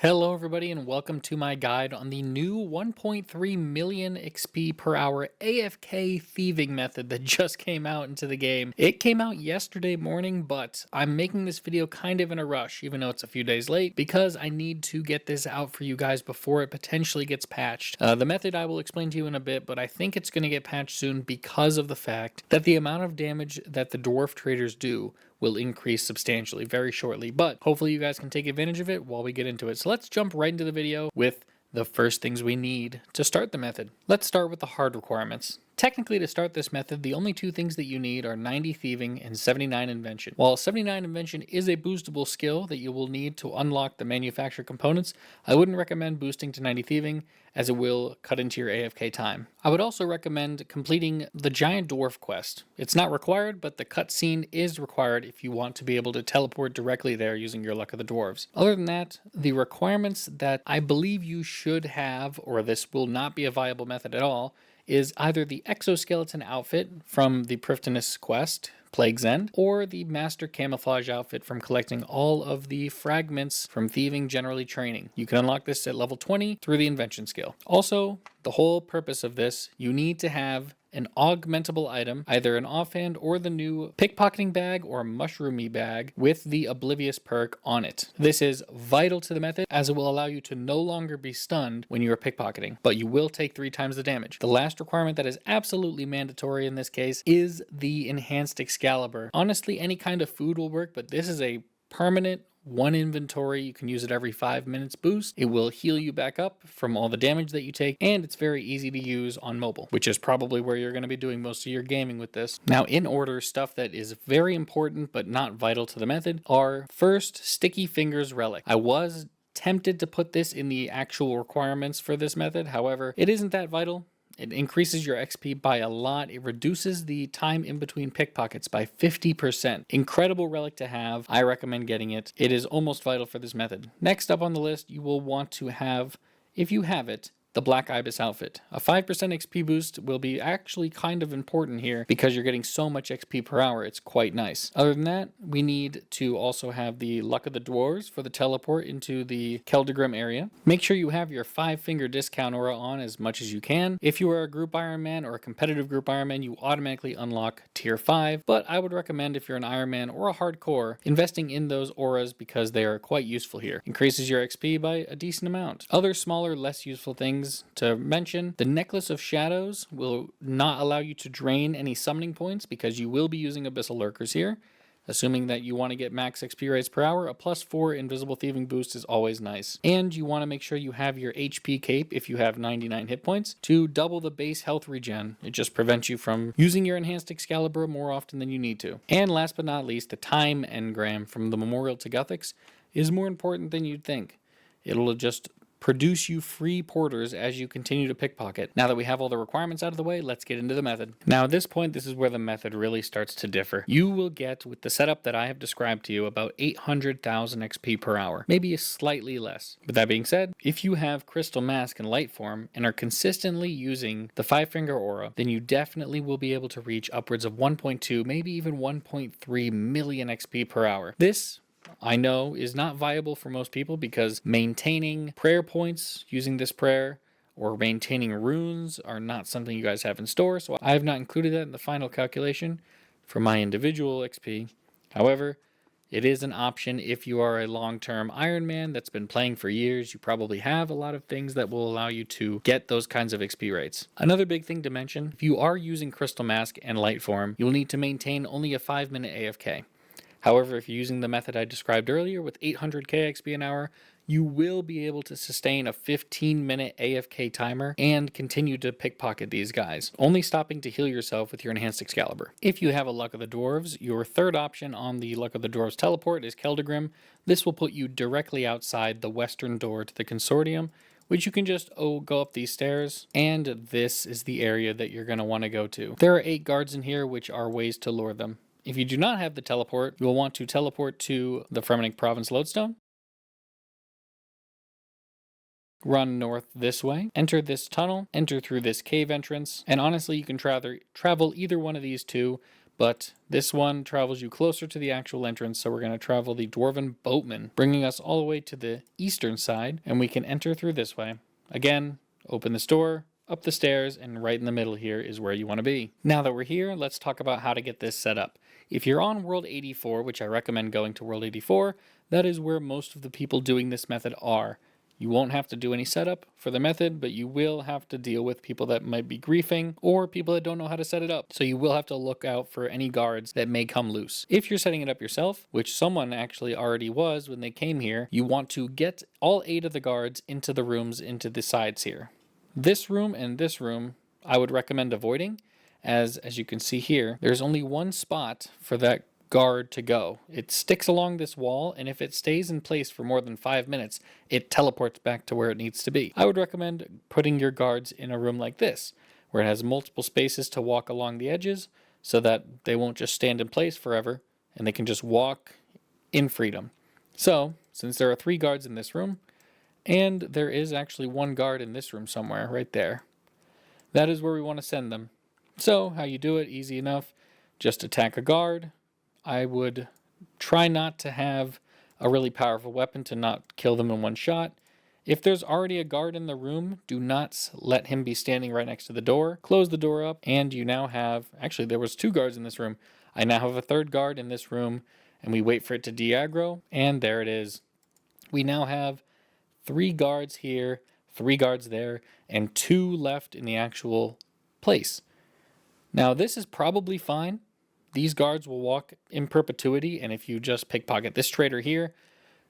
Hello everybody and welcome to my guide on the new 1.3 million XP per hour AFK thieving method that just came out into the game. It came out yesterday morning, but I'm making this video kind of in a rush, even though it's a few days late, because I need to get this out for you guys before it potentially gets patched. The method I will explain to you in a bit, but I think it's going to get patched soon because of the fact that the amount of damage that the Dwarf Traders do will increase substantially very shortly, but hopefully you guys can take advantage of it while we get into it. So let's jump right into the video with the first things we need to start the method. Let's start with the hard requirements. Technically, to start this method, the only two things that you need are 90 Thieving and 79 Invention. While 79 Invention is a boostable skill that you will need to unlock the manufactured components, I wouldn't recommend boosting to 90 Thieving as it will cut into your AFK time. I would also recommend completing the Giant Dwarf quest. It's not required, but the cutscene is required if you want to be able to teleport directly there using your Luck of the Dwarves. Other than that, the requirements that I believe you should have, or this will not be a viable method at all, is either the exoskeleton outfit from the Prifddinas quest, Plague's End, or the master camouflage outfit from collecting all of the fragments from thieving generally training. You can unlock this at level 20 through the invention skill. Also, the whole purpose of this, you need to have an augmentable item, either an offhand or the new pickpocketing bag or mushroomy bag with the oblivious perk on it. This is vital to the method as it will allow you to no longer be stunned when you are pickpocketing, but you will take 3 times the damage. The last requirement that is absolutely mandatory in this case is the enhanced Excalibur. Honestly, any kind of food will work, but this is a permanent 1 inventory. You can use it every 5 minutes boost. It will heal you back up from all the damage that you take, and it's very easy to use on mobile, which is probably where you're going to be doing most of your gaming with this. Now, in order, stuff that is very important but not vital to the method are first, Sticky Fingers Relic. I was tempted to put this in the actual requirements for this method, however, it isn't that vital. It increases your XP by a lot. It reduces the time in between pickpockets by 50%. Incredible relic to have. I recommend getting it. It is almost vital for this method. Next up on the list, you will want to have, if you have it, the Black Ibis outfit. A 5% XP boost will be actually kind of important here because you're getting so much XP per hour. It's quite nice. Other than that, we need to also have the Luck of the Dwarves for the teleport into the Keldegrim area. Make sure you have your 5-finger discount aura on as much as you can. If you are a group Ironman or a competitive group Ironman, you automatically unlock tier 5, but I would recommend if you're an Ironman or a hardcore, investing in those auras because they are quite useful here. Increases your XP by a decent amount. Other smaller, less useful things to mention, the Necklace of Shadows will not allow you to drain any summoning points because you will be using Abyssal Lurkers here. Assuming that you want to get max XP rates per hour, a +4 invisible thieving boost is always nice. And you want to make sure you have your HP cape if you have 99 hit points to double the base health regen. It just prevents you from using your enhanced Excalibur more often than you need to. And last but not least, the time engram from the Memorial to Guthix is more important than you'd think. It'll just produce you free porters as you continue to pickpocket. Now that we have all the requirements out of the way, let's get into the method. Now at this point, this is where the method really starts to differ. You will get, with the setup that I have described to you, about 800,000 XP per hour, maybe slightly less. With that being said, if you have Crystal Mask and Light Form and are consistently using the 5-finger aura, then you definitely will be able to reach upwards of 1.2, maybe even 1.3 million XP per hour. This, I know, is not viable for most people because maintaining prayer points using this prayer or maintaining runes are not something you guys have in store, so I have not included that in the final calculation for my individual XP. However, it is an option if you are a long-term Ironman that's been playing for years. You probably have a lot of things that will allow you to get those kinds of XP rates. Another big thing to mention, if you are using Crystal Mask and Light Form, you'll need to maintain only a 5-minute AFK. However, if you're using the method I described earlier with 800k XP an hour, you will be able to sustain a 15-minute AFK timer and continue to pickpocket these guys, only stopping to heal yourself with your enhanced Excalibur. If you have a Luck of the Dwarves, your third option on the Luck of the Dwarves teleport is Keldegrim. This will put you directly outside the western door to the Consortium, which you can just go up these stairs, and this is the area that you're going to want to go to. There are 8 guards in here, which are ways to lure them. If you do not have the teleport, you will want to teleport to the Fremennik Province Lodestone. Run north this way, enter this tunnel, enter through this cave entrance, and honestly you can travel either one of these two, but this one travels you closer to the actual entrance, so we're going to travel the Dwarven Boatman, bringing us all the way to the eastern side, and we can enter through this way. Again, open this door, up the stairs, and right in the middle here is where you want to be. Now that we're here, let's talk about how to get this set up. If you're on World 84, which I recommend going to World 84, that is where most of the people doing this method are. You won't have to do any setup for the method, but you will have to deal with people that might be griefing or people that don't know how to set it up. So you will have to look out for any guards that may come loose. If you're setting it up yourself, which someone actually already was when they came here, you want to get all 8 of the guards into the rooms into the sides here. This room and this room I would recommend avoiding, as you can see here, there's only one spot for that guard to go. It sticks along this wall, and if it stays in place for more than 5 minutes, it teleports back to where it needs to be. I would recommend putting your guards in a room like this, where it has multiple spaces to walk along the edges, so that they won't just stand in place forever, and they can just walk in freedom. So, since there are 3 guards in this room, and there is actually 1 guard in this room somewhere, right there, that is where we want to send them. So, how you do it, easy enough, just attack a guard. I would try not to have a really powerful weapon to not kill them in one shot. If there's already a guard in the room, do not let him be standing right next to the door. Close the door up, and you now have, actually there was 2 guards in this room. I now have a 3rd guard in this room, and we wait for it to de-aggro, and there it is. We now have 3 guards here, 3 guards there, and 2 left in the actual place. Now this is probably fine. These guards will walk in perpetuity, and if you just pickpocket this trader here,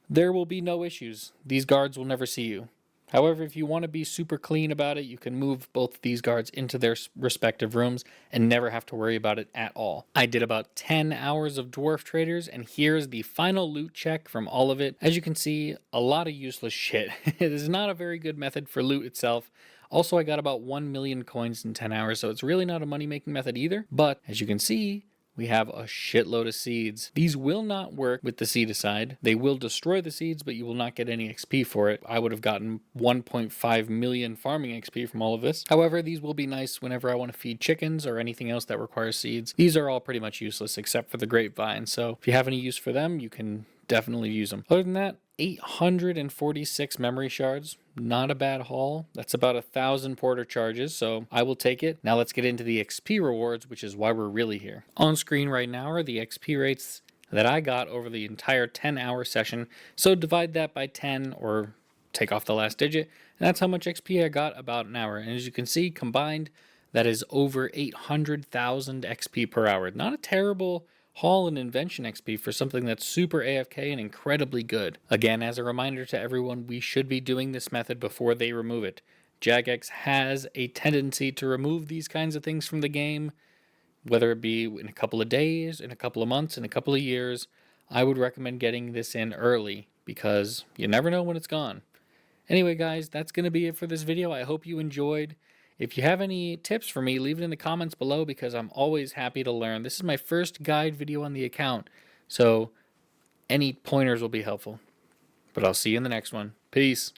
there will be no issues. These guards will never see you. However, if you want to be super clean about it, you can move both of these guards into their respective rooms and never have to worry about it at all. I did about 10 hours of Dwarf Traders, and here's the final loot check from all of it. As you can see, a lot of useless shit. It is not a very good method for loot itself. Also, I got about 1 million coins in 10 hours, so it's really not a money-making method either. But, as you can see, we have a shitload of seeds. These will not work with the seedicide. They will destroy the seeds, but you will not get any XP for it. I would have gotten 1.5 million farming XP from all of this. However, these will be nice whenever I want to feed chickens or anything else that requires seeds. These are all pretty much useless except for the grapevine, so if you have any use for them, you can definitely use them. Other than that, 846 memory shards. Not a bad haul. That's about 1,000 porter charges, so I will take it. Now let's get into the XP rewards, which is why we're really here. On screen right now are the XP rates that I got over the entire 10-hour session. So divide that by 10 or take off the last digit, and that's how much XP I got about an hour. And as you can see, combined, that is over 800,000 XP per hour. Not a terrible haul and invention XP for something that's super AFK and incredibly good. Again, as a reminder to everyone, we should be doing this method before they remove it. Jagex has a tendency to remove these kinds of things from the game, whether it be in a couple of days, in a couple of months, in a couple of years. I would recommend getting this in early because you never know when it's gone. Anyway, guys, that's going to be it for this video. I hope you enjoyed. If you have any tips for me, leave it in the comments below because I'm always happy to learn. This is my first guide video on the account, so any pointers will be helpful. But I'll see you in the next one. Peace.